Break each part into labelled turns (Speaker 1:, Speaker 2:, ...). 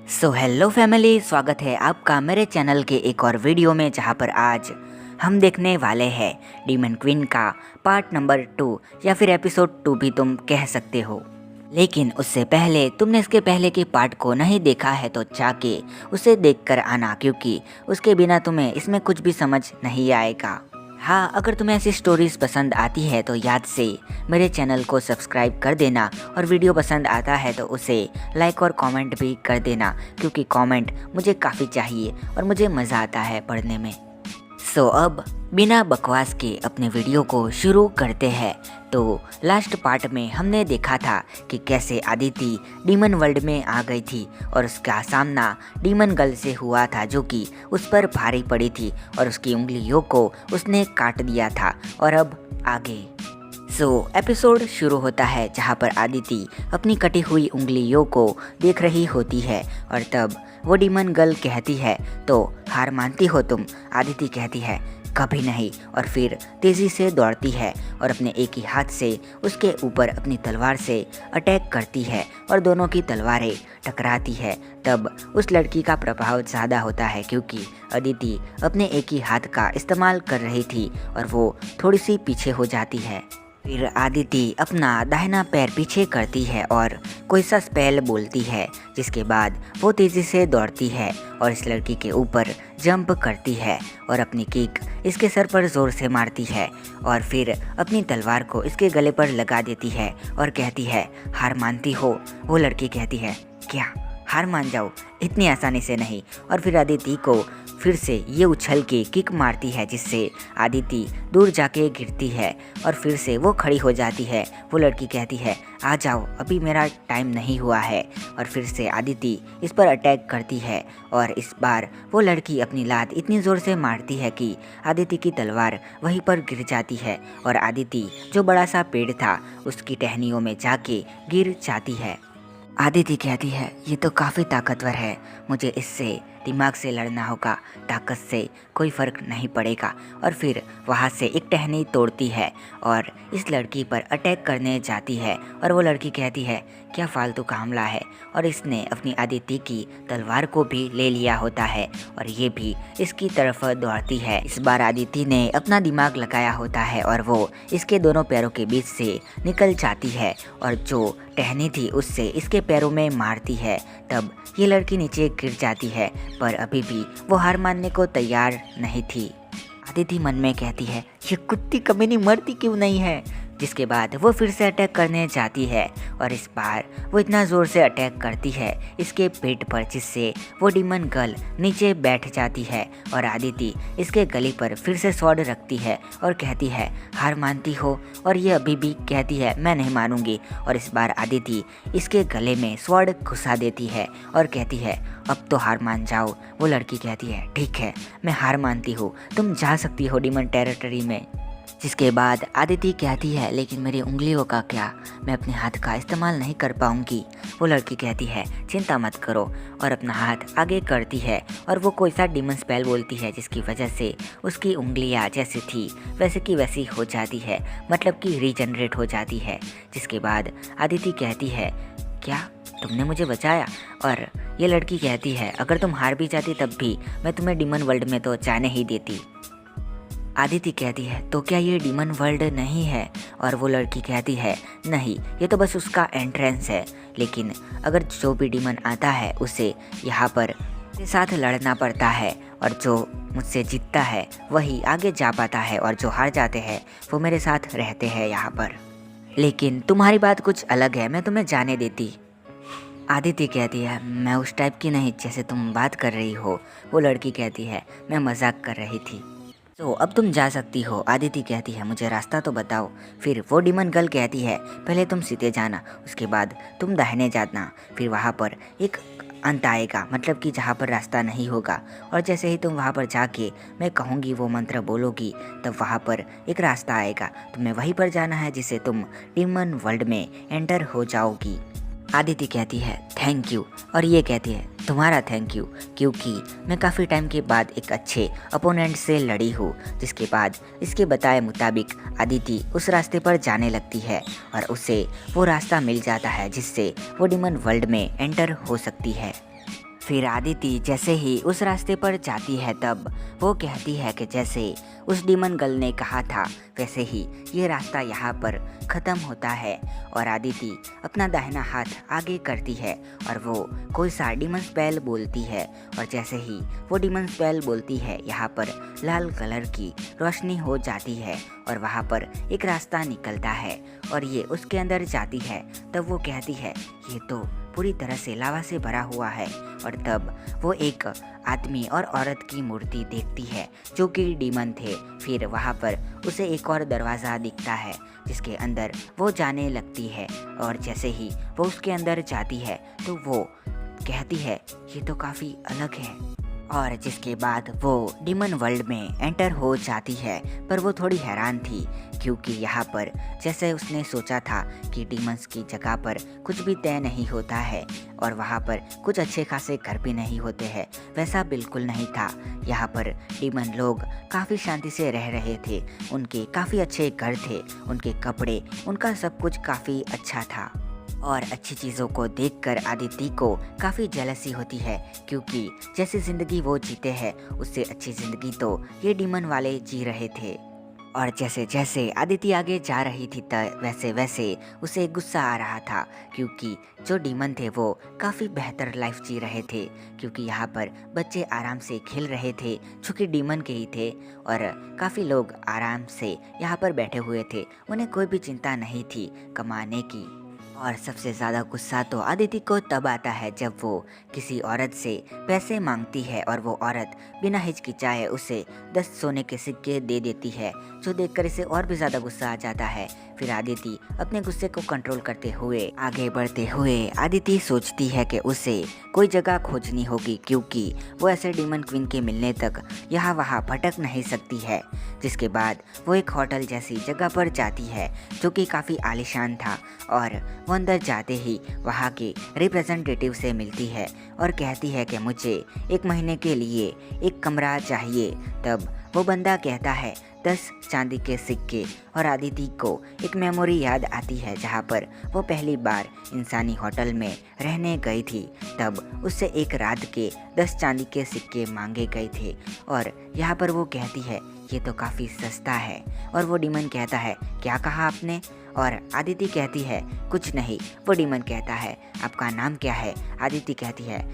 Speaker 1: So hello family, स्वागत है आपका मेरे चैनल के एक और वीडियो में, जहां पर आज हम देखने वाले हैं डीमन क्वीन का पार्ट नंबर 2 या फिर एपिसोड 2 भी तुम कह सकते हो। लेकिन उससे पहले तुमने इसके पहले के पार्ट को नहीं देखा है तो जाके उसे देखकर आना, क्योंकि उसके बिना तुम्हें इसमें कुछ भी समझ नहीं आएगा। हाँ, अगर तुम्हें ऐसी स्टोरीज पसंद आती है तो याद से मेरे चैनल को सब्सक्राइब कर देना, और वीडियो पसंद आता है तो उसे लाइक और कमेंट भी कर देना, क्योंकि कमेंट मुझे काफ़ी चाहिए और मुझे मज़ा आता है पढ़ने में। सो अब बिना बकवास के अपने वीडियो को शुरू करते हैं। तो लास्ट पार्ट में हमने देखा था कि कैसे आदिति डीमन वर्ल्ड में आ गई थी और उसका सामना डीमन गर्ल से हुआ था, जो कि उस पर भारी पड़ी थी और उसकी उंगलियों को उसने काट दिया था। और अब आगे एपिसोड शुरू होता है, जहाँ पर आदिति अपनी कटी हुई उंगलियों को देख रही होती है और तब वो डीमन गर्ल कहती है, तो हार मानती हो तुम? आदिति कहती है, कभी नहीं, और फिर तेज़ी से दौड़ती है और अपने एक ही हाथ से उसके ऊपर अपनी तलवार से अटैक करती है और दोनों की तलवारें टकराती है। तब उस लड़की का प्रभाव ज़्यादा होता है, क्योंकि आदिति अपने एक ही हाथ का इस्तेमाल कर रही थी और वो थोड़ी सी पीछे हो जाती है। फिर आदिति अपना दाहिना पैर पीछे करती है और कोई सा स्पेल बोलती है, जिसके बाद वो तेज़ी से दौड़ती है और इस लड़की के ऊपर जंप करती है और अपनी किक इसके सर पर ज़ोर से मारती है और फिर अपनी तलवार को इसके गले पर लगा देती है और कहती है, हार मानती हो? वो लड़की कहती है, क्या हार मान जाओ? इतनी आसानी से नहीं। और फिर आदिति को फिर से ये उछल के किक मारती है, जिससे आदिति दूर जाके गिरती है और फिर से वो खड़ी हो जाती है। वो लड़की कहती है, आ जाओ, अभी मेरा टाइम नहीं हुआ है। और फिर से आदिति इस पर अटैक करती है और इस बार वो लड़की अपनी लात इतनी ज़ोर से मारती है कि आदिति की तलवार वहीं पर गिर जाती है और आदिति जो बड़ा सा पेड़ था उसकी टहनियों में जाके गिर जाती है। आदिति कहती है, ये तो काफ़ी ताकतवर है, मुझे इससे दिमाग से लड़ना होगा, ताकत से कोई फ़र्क नहीं पड़ेगा। और फिर वहाँ से एक टहनी तोड़ती है और इस लड़की पर अटैक करने जाती है और वो लड़की कहती है, क्या फालतू का हमला है, और इसने अपनी आदिति की तलवार को भी ले लिया होता है और ये भी इसकी तरफ दौड़ती है। इस बार आदिति ने अपना दिमाग लगाया होता है और वो इसके दोनों पैरों के बीच से निकल जाती है और जो टहनी थी उससे इसके पैरों में मारती है। तब ये लड़की नीचे गिर जाती है, पर अभी भी वो हार मानने को तैयार नहीं थी। आदिति मन में कहती है, ये कुत्ती कमीनी मरती क्यों नहीं है? जिसके बाद वो फिर से अटैक करने जाती है और इस बार वो इतना ज़ोर से अटैक करती है इसके पेट पर, जिससे वो डीमन गर्ल नीचे बैठ जाती है और आदिति इसके गले पर फिर से स्वॉर्ड रखती है और कहती है, हार मानती हो? और ये अभी भी कहती है, मैं नहीं मानूंगी। और इस बार आदिति इसके गले में स्वॉर्ड घुसा देती है और कहती है, अब तो हार मान जाओ। वो लड़की कहती है, ठीक है, मैं हार मानती हूँ, तुम जा सकती हो डीमन टेरिटरी में। जिसके बाद आदिति कहती है, लेकिन मेरी उंगलियों का क्या? मैं अपने हाथ का इस्तेमाल नहीं कर पाऊंगी। वो लड़की कहती है, चिंता मत करो, और अपना हाथ आगे करती है और वो कोई सा डीमन स्पेल बोलती है, जिसकी वजह से उसकी उंगलियां जैसी थी वैसे की वैसी हो जाती है, मतलब कि रीजनरेट हो जाती है। जिसके बाद आदिति कहती है, क्या तुमने मुझे बचाया? और ये लड़की कहती है, अगर तुम हार भी जाती तब भी मैं तुम्हें डीमन वर्ल्ड में तो जाने ही देती। आदिति कहती है, तो क्या ये डीमन वर्ल्ड नहीं है? और वो लड़की कहती है, नहीं, ये तो बस उसका एंट्रेंस है, लेकिन अगर जो भी डीमन आता है उसे यहाँ पर मेरे साथ लड़ना पड़ता है और जो मुझसे जीतता है वही आगे जा पाता है और जो हार जाते हैं वो मेरे साथ रहते हैं यहाँ पर। लेकिन तुम्हारी बात कुछ अलग है, मैं तुम्हें जाने देती। आदिति कहती है, मैं उस टाइप की नहीं जैसे तुम बात कर रही हो। वो लड़की कहती है, मैं मजाक कर रही थी। तो अब तुम जा सकती हो। आदिति कहती है, मुझे रास्ता तो बताओ। फिर वो डीमन गर्ल कहती है, पहले तुम सीधे जाना, उसके बाद तुम दाहिने जाना, फिर वहाँ पर एक अंत आएगा, मतलब कि जहाँ पर रास्ता नहीं होगा, और जैसे ही तुम वहाँ पर जाके मैं कहूँगी वो मंत्र बोलोगी, तब वहाँ पर एक रास्ता आएगा, तुम्हें वहीं पर जाना है, जिससे तुम डीमन वर्ल्ड में एंटर हो जाओगी। आदिति कहती है, थैंक यू, और ये कहती है, तुम्हारा थैंक यू, क्योंकि मैं काफ़ी टाइम के बाद एक अच्छे अपोनेंट से लड़ी हूँ। जिसके बाद इसके बताए मुताबिक आदिति उस रास्ते पर जाने लगती है और उसे वो रास्ता मिल जाता है जिससे वो डीमन वर्ल्ड में एंटर हो सकती है। फिर आदिति जैसे ही उस रास्ते पर जाती है तब वो कहती है कि जैसे उस डीमन गर्ल ने कहा था वैसे ही ये रास्ता यहाँ पर ख़त्म होता है। और आदिति अपना दाहिना हाथ आगे करती है और वो कोई सा डीमन स्पेल बोलती है और जैसे ही वो डीमन स्पेल बोलती है यहाँ पर लाल कलर की रोशनी हो जाती है और वहाँ पर एक रास्ता निकलता है और ये उसके अंदर जाती है। तब वो कहती है ये तो पूरी तरह से लावा से भरा हुआ है और तब वो एक आदमी और औरत की मूर्ति देखती है जो कि डीमन थे। फिर वहाँ पर उसे एक और दरवाज़ा दिखता है जिसके अंदर वो जाने लगती है और जैसे ही वो उसके अंदर जाती है तो वो कहती है ये तो काफ़ी अलग है। और जिसके बाद वो डीमन वर्ल्ड में एंटर हो जाती है। पर वो थोड़ी हैरान थी क्योंकि यहाँ पर जैसे उसने सोचा था कि डीमंस की जगह पर कुछ भी तय नहीं होता है और वहाँ पर कुछ अच्छे खासे घर भी नहीं होते हैं, वैसा बिल्कुल नहीं था। यहाँ पर डीमन लोग काफ़ी शांति से रह रहे थे, उनके काफ़ी अच्छे घर थे, उनके कपड़े, उनका सब कुछ काफ़ी अच्छा था। और अच्छी चीज़ों को देखकर आदिति को काफ़ी जेलसी होती है क्योंकि जैसी ज़िंदगी वो जीते हैं उससे अच्छी ज़िंदगी तो ये डीमन वाले जी रहे थे। और जैसे जैसे आदिति आगे जा रही थी वैसे वैसे उसे गुस्सा आ रहा था क्योंकि जो डीमन थे वो काफ़ी बेहतर लाइफ जी रहे थे क्योंकि यहाँ पर बच्चे आराम से खेल रहे थे जो कि डीमन के ही थे और काफ़ी लोग आराम से यहाँ पर बैठे हुए थे, उन्हें कोई भी चिंता नहीं थी कमाने की। और सबसे ज़्यादा गुस्सा तो आदिति को तब आता है जब वो किसी औरत से पैसे मांगती है और वो औरत बिना हिचकिचाए उसे 10 सोने के सिक्के दे देती है, जो देखकर इसे और भी ज़्यादा गुस्सा आ जाता है। फिर आदिति अपने गुस्से को कंट्रोल करते हुए आगे बढ़ते हुए आदिति सोचती है कि उसे कोई जगह खोजनी होगी क्योंकि वो ऐसे डीमन क्वीन के मिलने तक यहाँ वहाँ भटक नहीं सकती है। जिसके बाद वो एक होटल जैसी जगह पर जाती है जो कि काफ़ी आलीशान था और वो अंदर जाते ही वहाँ के रिप्रेजेंटेटिव से मिलती है और कहती है कि मुझे 1 महीने के लिए एक कमरा चाहिए। तब वो बंदा कहता है 10 चांदी के सिक्के और आदिति को एक मेमोरी याद आती है जहाँ पर वो पहली बार इंसानी होटल में रहने गई थी। तब उससे एक रात के 10 चांदी के सिक्के मांगे गए थे और यहाँ पर वो कहती है ये तो काफ़ी सस्ता है और वो डीमन कहता है क्या कहा आपने? और आदिति कहती है कुछ नहीं। वो डीमन कहता है आपका नाम क्या है? आदिति कहती है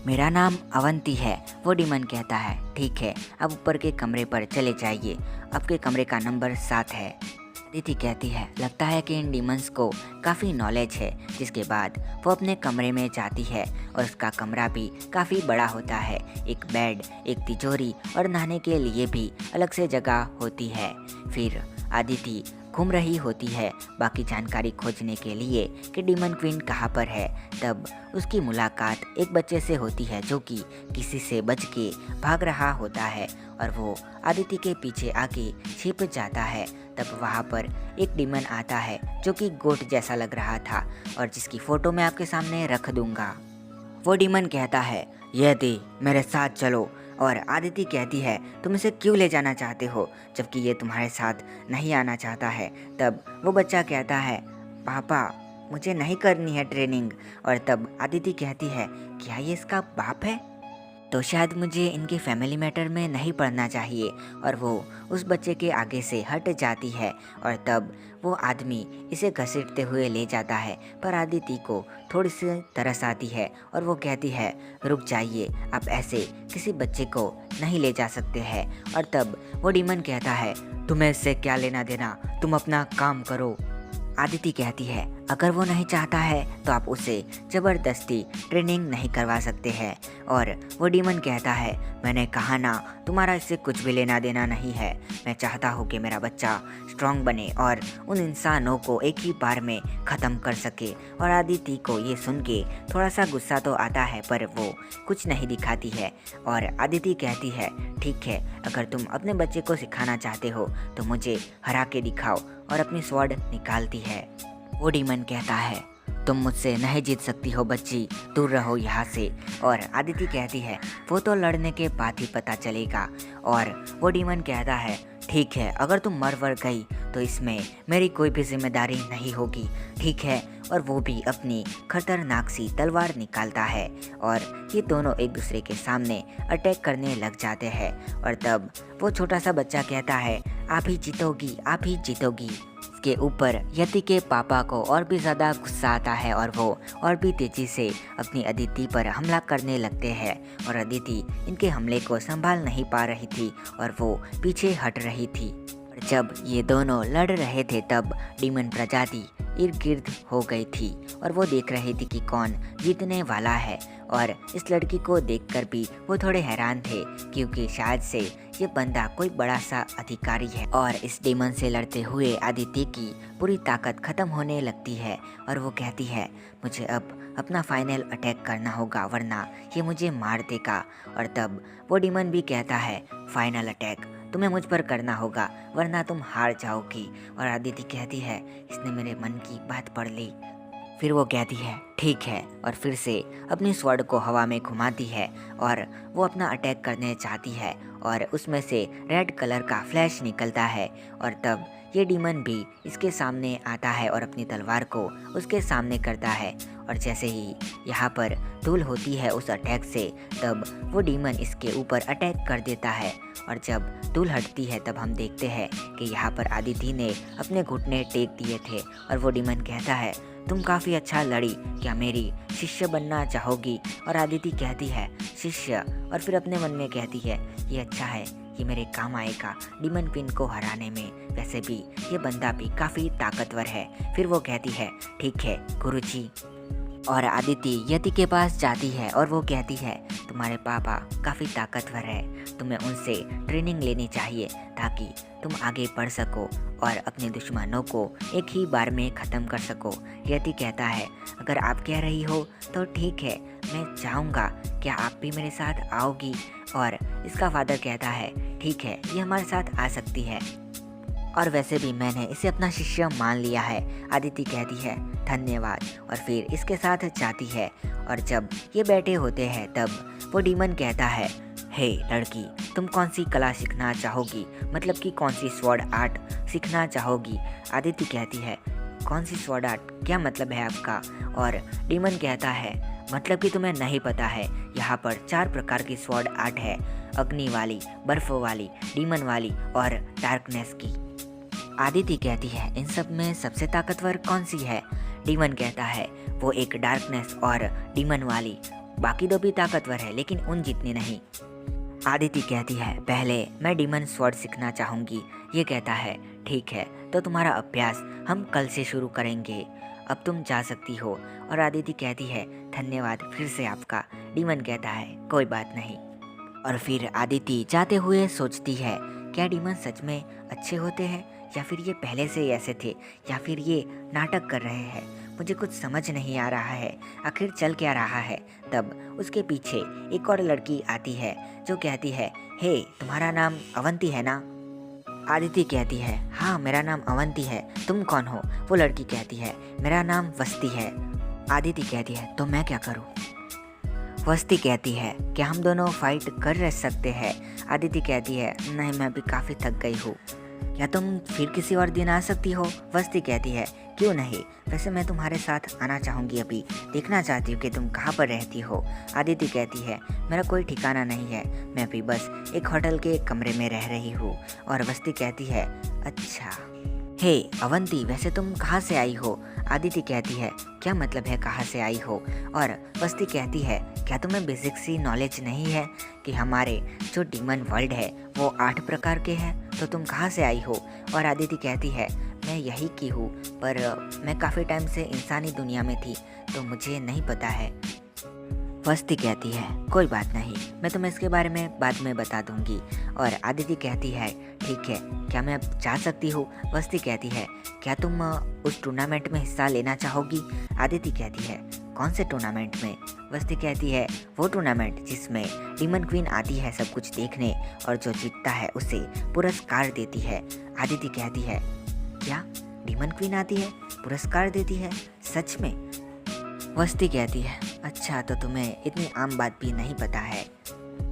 Speaker 1: मेरा नाम अवंती है। वो डीमन कहता है ठीक है, अब ऊपर के कमरे पर चले जाइए, आपके कमरे का नंबर 7 है। आदिति कहती है लगता है कि इन डीमंस को काफ़ी नॉलेज है। जिसके बाद वो अपने कमरे में जाती है और उसका कमरा भी काफ़ी बड़ा होता है, एक बेड, एक तिजोरी और नहाने के लिए भी अलग से जगह होती है। फिर आदिति घूम रही होती है बाकी जानकारी खोजने के लिए कि डीमन क्वीन कहाँ पर है। तब उसकी मुलाकात एक बच्चे से होती है जो कि किसी से बच के भाग रहा होता है और वो आदिति के पीछे आके छिप जाता है। तब वहाँ पर एक डीमन आता है जो कि गोट जैसा लग रहा था और जिसकी फ़ोटो मैं आपके सामने रख दूँगा। वो डीमन कहता है यदि मेरे साथ चलो और आदिति कहती है तुम इसे क्यों ले जाना चाहते हो जबकि ये तुम्हारे साथ नहीं आना चाहता है। तब वो बच्चा कहता है पापा मुझे नहीं करनी है ट्रेनिंग। और तब आदिति कहती है क्या ये इसका बाप है? तो शायद मुझे इनके फैमिली मैटर में नहीं पढ़ना चाहिए। और वो उस बच्चे के आगे से हट जाती है और तब वो आदमी इसे घसीटते हुए ले जाता है। पर आदिति को थोड़ी सी तरस आती है और वो कहती है रुक जाइए, आप ऐसे किसी बच्चे को नहीं ले जा सकते हैं। और तब वो डीमन कहता है तुम्हें इससे क्या लेना देना, तुम अपना काम करो। आदिति कहती है अगर वो नहीं चाहता है तो आप उसे ज़बरदस्ती ट्रेनिंग नहीं करवा सकते हैं। और वो डीमन कहता है मैंने कहा ना तुम्हारा इससे कुछ भी लेना देना नहीं है, मैं चाहता हूँ कि मेरा बच्चा स्ट्रांग बने और उन इंसानों को एक ही बार में ख़त्म कर सके। और आदिति को ये सुन के थोड़ा सा गुस्सा तो आता है पर वो कुछ नहीं दिखाती है। और आदिति कहती है ठीक है, अगर तुम अपने बच्चे को सिखाना चाहते हो तो मुझे हरा के दिखाओ और अपनी स्वॉर्ड निकालती है। वो डीमन कहता है तुम मुझसे नहीं जीत सकती हो बच्ची, दूर रहो यहाँ से। और आदिति कहती है वो तो लड़ने के बाद ही पता चलेगा। और वो डीमन कहता है ठीक है, अगर तुम मर वर गई तो इसमें मेरी कोई भी जिम्मेदारी नहीं होगी, ठीक है। और वो भी अपनी खतरनाक सी तलवार निकालता है और ये दोनों एक दूसरे के सामने अटैक करने लग जाते हैं। और तब वो छोटा सा बच्चा कहता है, आप ही जीतोगी, आप ही जीतोगी। इसके ऊपर यति के पापा को और भी ज़्यादा गुस्सा आता है और वो और भी तेज़ी से अपनी अदिति पर हमला करने लगते हैं। और अदिति इनके हमले को संभाल नहीं पा रही थी और वो पीछे हट रही थी। और जब ये दोनों लड़ रहे थे तब डीमन प्रजाति इर्द गिर्द हो गई थी और वो देख रही थी कि कौन जीतने वाला है। और इस लड़की को देखकर भी वो थोड़े हैरान थे, क्योंकि शायद से ये बंदा कोई बड़ा सा अधिकारी है। और इस डीमन से लड़ते हुए अदिति की पूरी ताकत खत्म होने लगती है और वो कहती है, मुझे अब अपना फाइनल अटैक करना होगा वरना ये मुझे मार देगा। और तब वो डीमन भी कहता है, फाइनल अटैक तुम्हें मुझ पर करना होगा वरना तुम हार जाओगी। और अदिति कहती है, इसने मेरे मन की बात पढ़ ली। फिर वो कहती है, ठीक है, और फिर से अपनी स्वॉर्ड को हवा में घुमाती है और वो अपना अटैक करने चाहती है और उसमें से रेड कलर का फ्लैश निकलता है। और तब ये डीमन भी इसके सामने आता है और अपनी तलवार को उसके सामने करता है। और जैसे ही यहाँ पर धूल होती है उस अटैक से, तब वो डीमन इसके ऊपर अटैक कर देता है। और जब धूल हटती है तब हम देखते हैं कि यहाँ पर अदिति ने अपने घुटने टेक दिए थे और वो डीमन कहता है, तुम काफ़ी अच्छा लड़ी, क्या मेरी शिष्य बनना चाहोगी? और अदिति कहती है, शिष्य, और फिर अपने मन में कहती है, ये अच्छा है, ये मेरे काम आएगा डीमन क्वीन को हराने में। वैसे भी ये बंदा भी काफ़ी ताकतवर है। फिर वो कहती है, ठीक है गुरुजी। और अदिति यति के पास जाती है और वो कहती है, तुम्हारे पापा काफ़ी ताकतवर है, तुम्हें उनसे ट्रेनिंग लेनी चाहिए ताकि तुम आगे बढ़ सको और अपने दुश्मनों को एक ही बार में ख़त्म कर सको। यति कहता है, अगर आप कह रही हो तो ठीक है, मैं चाहूँगा, क्या आप भी मेरे साथ आओगी? और इसका फादर कहता है, ठीक है, ये हमारे साथ आ सकती है और वैसे भी मैंने इसे अपना शिष्य मान लिया है। अदिति कहती है, धन्यवाद, और फिर इसके साथ जाती है। और जब ये बैठे होते हैं तब वो डीमन कहता है, हे लड़की, तुम कौन सी कला सीखना चाहोगी, मतलब कि कौन सी स्वॉर्ड आर्ट सीखना चाहोगी? अदिति कहती है, कौन सी स्वॉर्ड आर्ट, क्या मतलब है आपका? और डीमन कहता है, मतलब कि तुम्हें नहीं पता है, यहाँ पर 4 प्रकार की स्वॉर्ड आर्ट है, अग्नि वाली, बर्फ वाली, डीमन वाली और डार्कनेस की। अदिति कहती है, इन सब में सबसे ताकतवर कौन सी है? डीमन कहता है, वो एक डार्कनेस और डीमन वाली, बाकी 2 भी ताकतवर है लेकिन उन जितनी नहीं। अदिति कहती है, पहले मैं डीमन स्वॉर्ड सीखना चाहूँगी। ये कहता है, ठीक है, तो तुम्हारा अभ्यास हम कल से शुरू करेंगे, अब तुम जा सकती हो। और अदिति कहती है, धन्यवाद फिर से आपका। डीमन कहता है, कोई बात नहीं। और फिर अदिति जाते हुए सोचती है, क्या डीमन सच में अच्छे होते हैं या फिर ये पहले से ऐसे थे या फिर ये नाटक कर रहे हैं? मुझे कुछ समझ नहीं आ रहा है, आखिर चल क्या रहा है। तब उसके पीछे एक और लड़की आती है जो कहती है, हे, तुम्हारा नाम अवंती है ना? अदिति कहती है, हाँ मेरा नाम अवंती है, तुम कौन हो? वो लड़की कहती है, मेरा नाम वस्ती है। अदिति कहती है, तो मैं क्या करूँ? वस्ती कहती है, क्या हम दोनों फाइट कर सकते हैं? अदिति कहती है, नहीं, मैं भी काफ़ी थक गई हूँ, क्या तुम फिर किसी और दिन आ सकती हो? वस्ती कहती है, क्यों नहीं, वैसे मैं तुम्हारे साथ आना चाहूँगी, अभी देखना चाहती हूँ कि तुम कहाँ पर रहती हो। अदिति कहती है, मेरा कोई ठिकाना नहीं है, मैं भी बस एक होटल के कमरे में रह रही हूँ। और वस्ती कहती है, अच्छा, हे अवंती, वैसे तुम कहाँ से आई हो? अदिति कहती है, क्या मतलब है कहाँ से आई हो? और वस्ती कहती है, क्या तुम्हें बेसिक सी नॉलेज नहीं है कि हमारे जो डीमन वर्ल्ड है वो 8 प्रकार के हैं, तो तुम कहाँ से आई हो? और अदिति कहती है, मैं यही की हूँ, पर मैं काफ़ी टाइम से इंसानी दुनिया में थी तो मुझे नहीं पता है। वस्ती कहती है, कोई बात नहीं, मैं तुम्हें इसके बारे में बाद में बता दूंगी। और अदिति कहती है, ठीक है, क्या मैं अब जा सकती हूँ? वस्ती कहती है, क्या तुम उस टूर्नामेंट में हिस्सा लेना चाहोगी? अदिति कहती है, कौन से टूर्नामेंट में? वस्ती कहती है, वो टूर्नामेंट जिसमें डीमन क्वीन आती है सब कुछ देखने और जो जीतता है उसे पुरस्कार देती है। अदिति कहती है, क्या डीमन क्वीन आती है, पुरस्कार देती है, सच में? वस्ती कहती है, अच्छा, तो तुम्हें इतनी आम बात भी नहीं पता है।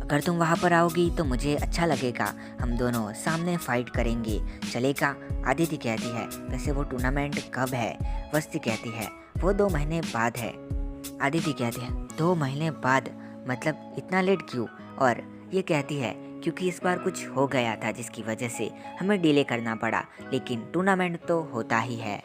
Speaker 1: अगर तुम वहाँ पर आओगी तो मुझे अच्छा लगेगा, हम दोनों सामने फाइट करेंगे, चलेगा? आदिति कहती है वैसे वो टूर्नामेंट कब है? वस्ती कहती है वो 2 महीने बाद है। आदिति कहती है 2 महीने बाद, मतलब इतना लेट क्यों? और ये कहती है क्योंकि इस बार कुछ हो गया था जिसकी वजह से हमें डिले करना पड़ा, लेकिन टूर्नामेंट तो होता ही है।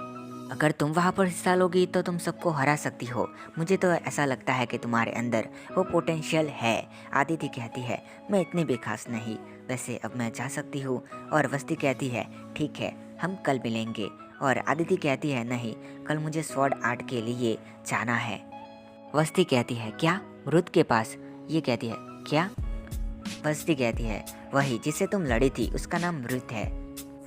Speaker 1: अगर तुम वहाँ पर हिस्सा लोगी तो तुम सबको हरा सकती हो, मुझे तो ऐसा लगता है कि तुम्हारे अंदर वो पोटेंशियल है। आदिति कहती है मैं इतनी भी खास नहीं, वैसे अब मैं जा सकती हूँ। और वस्ती कहती है ठीक है, हम कल मिलेंगे। और आदिति कहती है नहीं, कल मुझे स्वॉर्ड आर्ट के लिए जाना है। वस्ती कहती है क्या, मृत के पास? ये कहती है क्या? वस्ती कहती है वही जिससे तुम लड़ी थी, उसका नाम मृत है।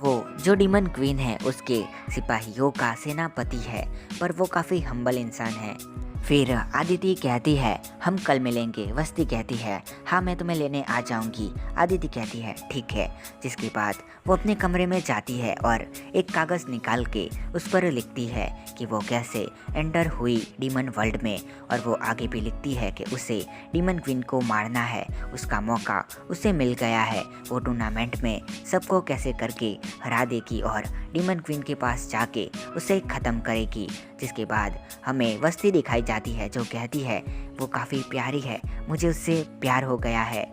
Speaker 1: वो जो डीमन क्वीन है उसके सिपाहियों का सेनापति है, पर वो काफ़ी हम्बल इंसान है। फिर आदिति कहती है हम कल मिलेंगे। वस्ती कहती है हाँ मैं तुम्हें लेने आ जाऊंगी। आदिति कहती है ठीक है। जिसके बाद वो अपने कमरे में जाती है और एक कागज़ निकाल के उस पर लिखती है कि वो कैसे एंटर हुई डीमन वर्ल्ड में, और वो आगे भी लिखती है कि उसे डीमन क्वीन को मारना है, उसका मौका उसे मिल गया है। वो टूर्नामेंट में सबको कैसे करके हरा देगी और डीमन क्वीन के पास जाके उसे ख़त्म करेगी। जिसके बाद हमें वस्ती दिखाई जाती है जो कहती है वो काफ़ी प्यारी है, मुझे उससे प्यार हो गया है।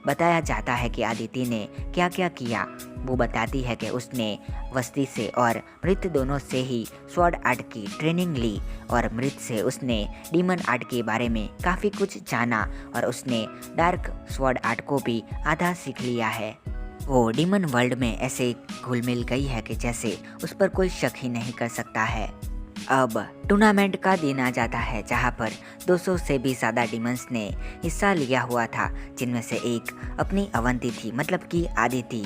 Speaker 1: बताया जाता है कि आदिति ने क्या क्या किया। वो बताती है कि उसने वस्ती से और मृत दोनों से ही स्वॉर्ड आर्ट की ट्रेनिंग ली, और मृत से उसने डीमन आर्ट के बारे में काफ़ी कुछ जाना, और उसने डार्क स्वॉर्ड आर्ट को भी आधा सीख लिया है। वो डीमन वर्ल्ड में ऐसे घुल मिल गई है कि जैसे उस पर कोई शक ही नहीं कर सकता है। अब टूर्नामेंट का दिन आ जाता है जहां पर 200 से भी ज़्यादा डीमंस ने हिस्सा लिया हुआ था, जिनमें से एक अपनी अवंती थी, मतलब कि आदिति।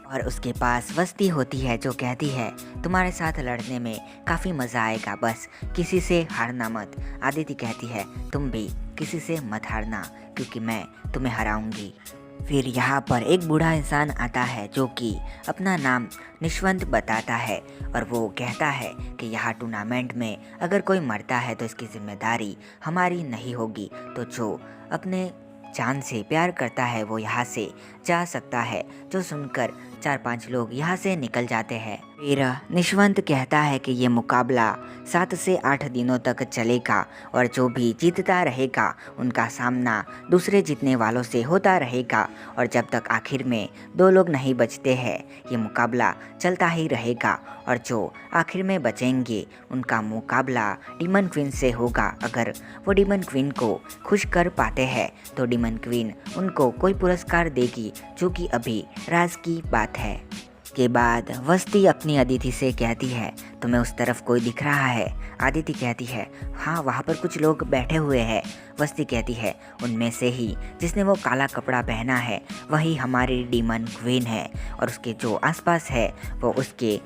Speaker 1: और उसके पास वस्ती होती है जो कहती है तुम्हारे साथ लड़ने में काफ़ी मज़ा आएगा, बस किसी से हारना मत। आदिति कहती है तुम भी किसी से मत हारना क्योंकि मैं तुम्हें हराऊंगी। फिर यहाँ पर एक बूढ़ा इंसान आता है जो कि अपना नाम निशवंत बताता है, और वो कहता है कि यहाँ टूर्नामेंट में अगर कोई मरता है तो इसकी जिम्मेदारी हमारी नहीं होगी, तो जो अपने जान से प्यार करता है वो यहाँ से जा सकता है। जो सुनकर 4-5 लोग यहाँ से निकल जाते हैं। फिर निशवंत कहता है कि ये मुकाबला 7 से 8 दिनों तक चलेगा, और जो भी जीतता रहेगा उनका सामना दूसरे जीतने वालों से होता रहेगा, और जब तक आखिर में 2 लोग नहीं बचते हैं ये मुकाबला चलता ही रहेगा, और जो आखिर में बचेंगे उनका मुकाबला डीमन क्वीन से होगा। अगर वो डीमन क्वीन को खुश कर पाते हैं तो डीमन क्वीन उनको कोई पुरस्कार देगी, जो कि अभी राज की बात है। के बाद वस्ती अपनी अदिति से कहती है तुम्हें उस तरफ कोई दिख रहा है? आदिति कहती है हाँ वहाँ पर कुछ लोग बैठे हुए हैं। वस्ती कहती है उनमें से ही जिसने वो काला कपड़ा पहना है वही हमारी डीमन क्वीन है, और उसके जो आसपास है वो उसके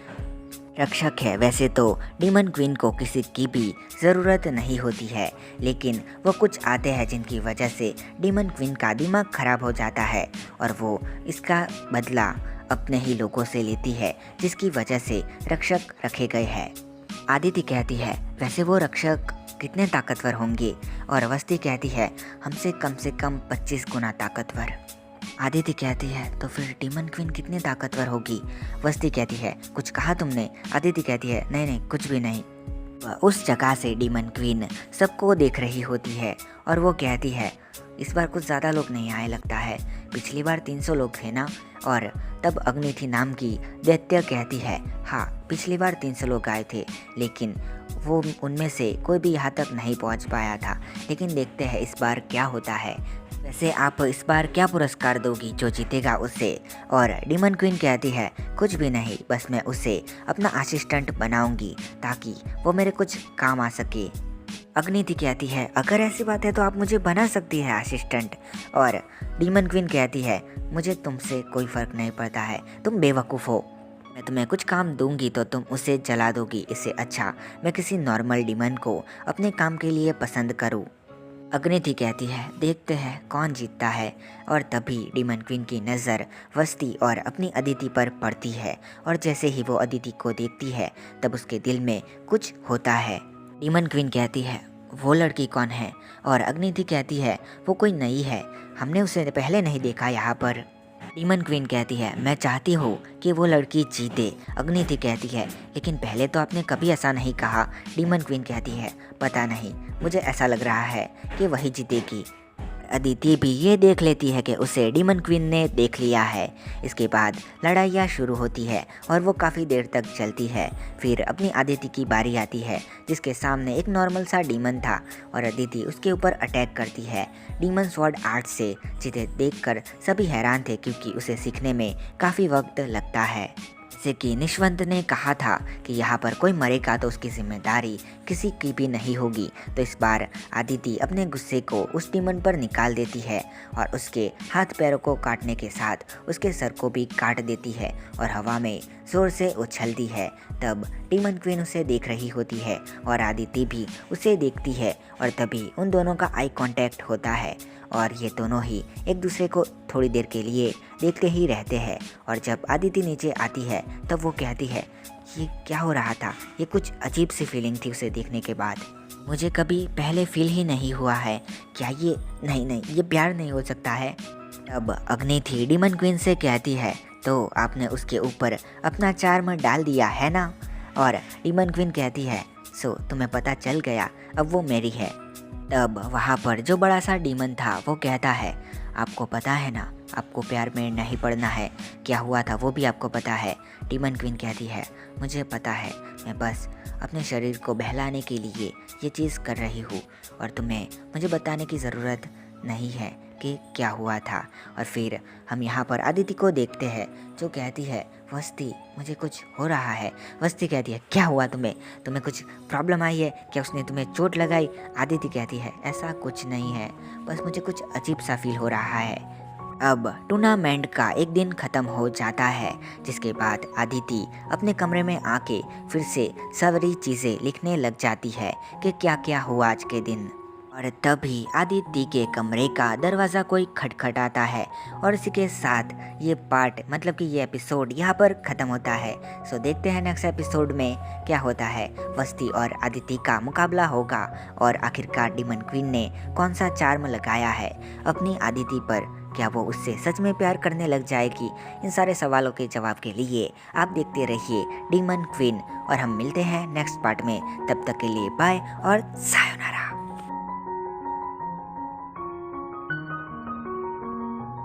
Speaker 1: रक्षक है। वैसे तो डीमन क्वीन को किसी की भी ज़रूरत नहीं होती है, लेकिन वो कुछ आते हैं जिनकी वजह से डीमन क्वीन का दिमाग खराब हो जाता है, और वो इसका बदला अपने ही लोगों से लेती है, जिसकी वजह से रक्षक रखे गए हैं। आदिति कहती है वैसे वो रक्षक कितने ताकतवर होंगे? और वस्ती कहती है हमसे कम से कम 25 गुना ताकतवर। आदिति कहती है तो फिर डीमन क्वीन कितनी ताकतवर होगी? वस्ती कहती है कुछ कहा तुमने? आदिति कहती है नहीं नहीं कुछ भी नहीं। उस जगह से डीमन क्वीन सबको देख रही होती है, और वो कहती है इस बार कुछ ज़्यादा लोग नहीं आए लगता है, पिछली बार 300 लोग थे ना? और तब अग्निथि नाम की दैत्य कहती है हाँ पिछली बार 300 लोग आए थे, लेकिन वो उनमें से कोई भी यहाँ तक नहीं पहुँच पाया था, लेकिन देखते हैं इस बार क्या होता है। वैसे आप इस बार क्या पुरस्कार दोगी जो जीतेगा उसे? और डीमन क्वीन कहती है कुछ भी नहीं, बस मैं उसे अपना असिस्टेंट बनाऊंगी ताकि वो मेरे कुछ काम आ सके। अग्निथि कहती है अगर ऐसी बात है तो आप मुझे बना सकती है असिस्टेंट। और डीमन क्वीन कहती है मुझे तुमसे कोई फ़र्क नहीं पड़ता है, तुम बेवकूफ़ हो। मैं तुम्हें कुछ काम दूंगी तो तुम उसे जला दोगी, इससे अच्छा मैं किसी नॉर्मल डीमन को अपने काम के लिए पसंद करूं। अग्निथि कहती है देखते हैं कौन जीतता है। और तभी डीमन क्वीन की नज़र वस्ती और अपनी अदिति पर पड़ती है, और जैसे ही वो अदिति को देखती है तब उसके दिल में कुछ होता है। डीमन क्वीन कहती है वो लड़की कौन है? और अग्निथि कहती है वो कोई नई है, हमने उसे पहले नहीं देखा यहाँ पर। डीमन क्वीन कहती है मैं चाहती हूँ कि वो लड़की जीते। अग्निथि कहती है लेकिन पहले तो आपने कभी ऐसा नहीं कहा। डीमन क्वीन कहती है पता नहीं, मुझे ऐसा लग रहा है कि वही जीतेगी। अदिति भी ये देख लेती है कि उसे डीमन क्वीन ने देख लिया है। इसके बाद लड़ाइयाँ शुरू होती है और वो काफ़ी देर तक चलती है। फिर अपनी अदिति की बारी आती है जिसके सामने एक नॉर्मल सा डीमन था और अदिति उसके ऊपर अटैक करती है डीमन स्वॉर्ड आर्ट से, जिसे देखकर सभी हैरान थे क्योंकि उसे सीखने में काफ़ी वक्त लगता है। जैसे कि निशवंत ने कहा था कि यहाँ पर कोई मरेगा तो उसकी जिम्मेदारी किसी की भी नहीं होगी, तो इस बार अदिति अपने गुस्से को उस डीमन पर निकाल देती है और उसके हाथ पैरों को काटने के साथ उसके सर को भी काट देती है और हवा में ज़ोर से उछलती है। तब डीमन क्वीन उसे देख रही होती है और अदिति भी उसे देखती है और तभी उन दोनों का आई कांटेक्ट होता है और ये दोनों ही एक दूसरे को थोड़ी देर के लिए देखते ही रहते हैं। और जब अदिति नीचे आती है तब वो कहती है ये क्या हो रहा था, ये कुछ अजीब सी फीलिंग थी उसे देखने के बाद, मुझे कभी पहले फील ही नहीं हुआ है, क्या ये नहीं ये प्यार नहीं हो सकता है। तब अग्निथि डीमन क्वीन से कहती है तो आपने उसके ऊपर अपना चार्म डाल दिया है ना? और डीमन क्वीन कहती है सो तुम्हें पता चल गया, अब वो मेरी है। तब वहाँ पर जो बड़ा सा डीमन था वो कहता है आपको पता है ना, आपको प्यार में नहीं पड़ना है, क्या हुआ था वो भी आपको पता है। डीमन क्वीन कहती है मुझे पता है, मैं बस अपने शरीर को बहलाने के लिए ये चीज़ कर रही हूँ और तुम्हें मुझे बताने की ज़रूरत नहीं है कि क्या हुआ था। और फिर हम यहाँ पर अदिति को देखते हैं जो कहती है वस्ती मुझे कुछ हो रहा है। वस्ती कहती है क्या हुआ तुम्हें कुछ प्रॉब्लम आई है क्या, उसने तुम्हें चोट लगाई? अदिति कहती है ऐसा कुछ नहीं है, बस मुझे कुछ अजीब सा फील हो रहा है। अब टूर्नामेंट का एक दिन ख़त्म हो जाता है जिसके बाद अदिति अपने कमरे में आके फिर से सारी चीज़ें लिखने लग जाती है कि क्या क्या हुआ आज के दिन। और तभी अदिति के कमरे का दरवाज़ा कोई खटखटाता है और इसी के साथ ये पार्ट मतलब कि ये एपिसोड यहाँ पर ख़त्म होता है। सो देखते हैं नेक्स्ट एपिसोड में क्या होता है। वस्ती और अदिति का मुकाबला होगा और आखिरकार डीमन क्वीन ने कौन सा चार्म लगाया है अपनी अदिति पर, क्या वो उससे सच में प्यार करने लग जाएगी? इन सारे सवालों के जवाब के लिए आप देखते रहिए डीमन क्वीन और हम मिलते हैं नेक्स्ट पार्ट में। तब तक के लिए बाय और सायोनारा।